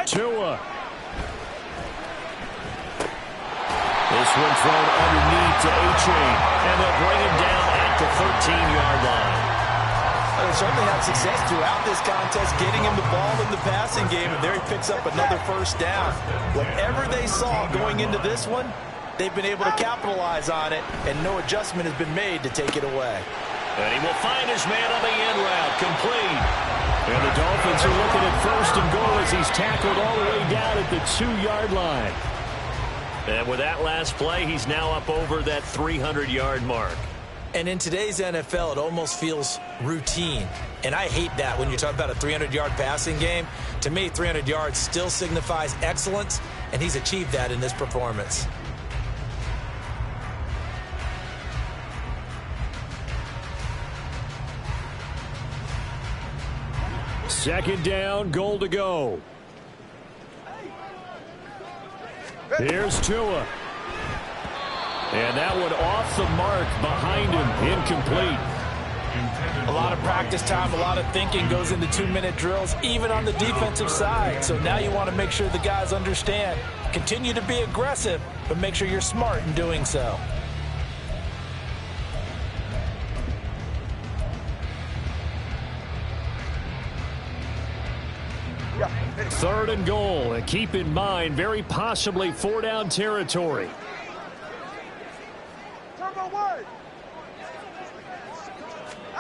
Tua. This one thrown underneath to A-Chain, and they'll bring him down at the 13-yard line. They certainly had success throughout this contest, getting him the ball in the passing game, and there he picks up another 1st down. Whatever they saw going into this one, they've been able to capitalize on it, and no adjustment has been made to take it away. And he will find his man on the end route, complete. And the Dolphins are looking at 1st and goal as he's tackled all the way down at the 2-yard line. And with that last play, he's now up over that 300-yard mark. And in today's NFL, it almost feels routine. And I hate that when you talk about a 300-yard passing game. To me, 300 yards still signifies excellence, and he's achieved that in this performance. Second down, goal to go. Here's Tua. And that one off the mark behind him, incomplete. A lot of practice time, a lot of thinking goes into 2-minute drills, even on the defensive side. So now you want to make sure the guys understand. Continue to be aggressive, but make sure you're smart in doing so. Third and goal. And keep in mind, very possibly 4-down territory.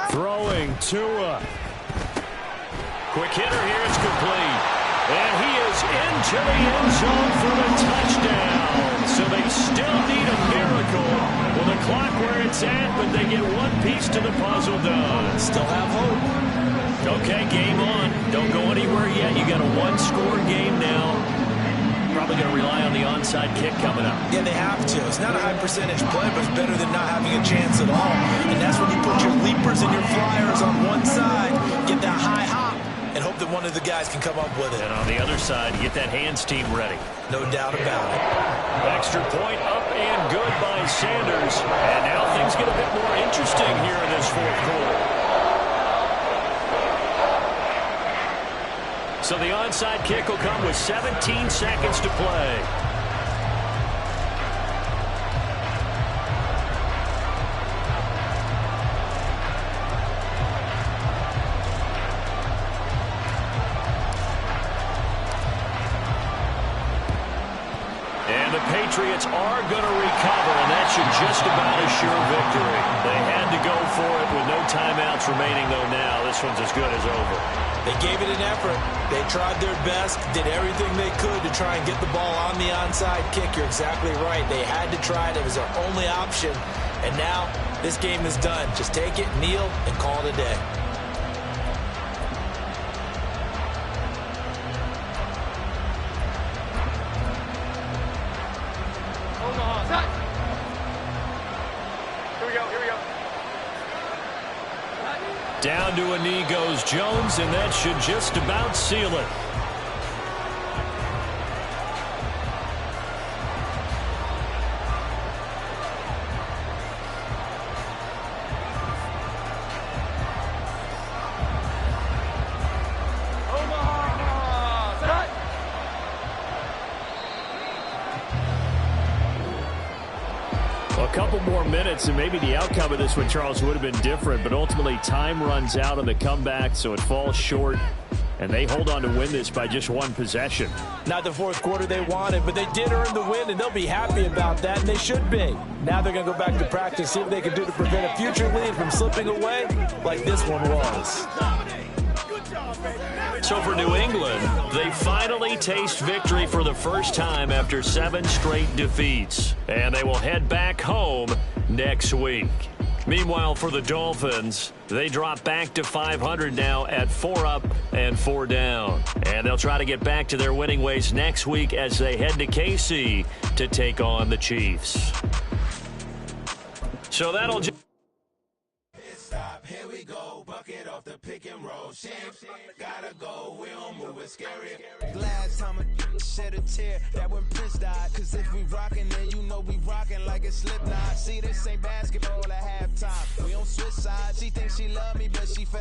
Throwing Tua. Quick hitter here. It's complete. And he is into the end zone for the touchdown. So they still need a miracle Well, the clock where it's at, but they get one piece to the puzzle done. Still have hope. Okay, game on. Don't go anywhere yet. You got a one-score game now. Probably going to rely on the onside kick coming up. Yeah, they have to. It's not a high percentage play, but it's better than not having a chance at all. And that's when you put your leapers and your flyers on one side, get that high hop, and hope that one of the guys can come up with it. And on the other side, get that hands team ready. No doubt about it. Extra point up and good by Sanders. And now things get a bit more interesting here in this fourth quarter. So the onside kick will come with 17 seconds to play. And the Patriots are going to recover, and that should just about assure victory. They had to go for it with no timeouts remaining, though now this one's as good as over. They gave it an effort. They tried their best, did everything they could to try and get the ball on the onside kick. You're exactly right. They had to try it. It was their only option. And now this game is done. Just take it, kneel, and call it a day. Down to a knee goes Jones, and that should just about seal it. A couple more minutes, and maybe the outcome of this one, Charles, would have been different, but ultimately time runs out on the comeback, so it falls short, and they hold on to win this by just one possession. Not the fourth quarter they wanted, but they did earn the win, and they'll be happy about that, and they should be. Now they're going to go back to practice, see what they can do to prevent a future lead from slipping away like this one was. So for New England, they finally taste victory for the first time after 7 straight defeats. And they will head back home next week. Meanwhile, for the Dolphins, they drop back to 500 now at 4 up and 4 down. And they'll try to get back to their winning ways next week as they head to KC to take on the Chiefs. So that'll just... Stop, here we go, bucket off the pick and roll. Champs, gotta go, we don't move it scary. Last time a shed a tear, that when Prince died. Cause if we rockin', then you know we rockin' like a Slipknot. See, this ain't basketball at halftime. We don't switch sides, she thinks she love me, but she fell.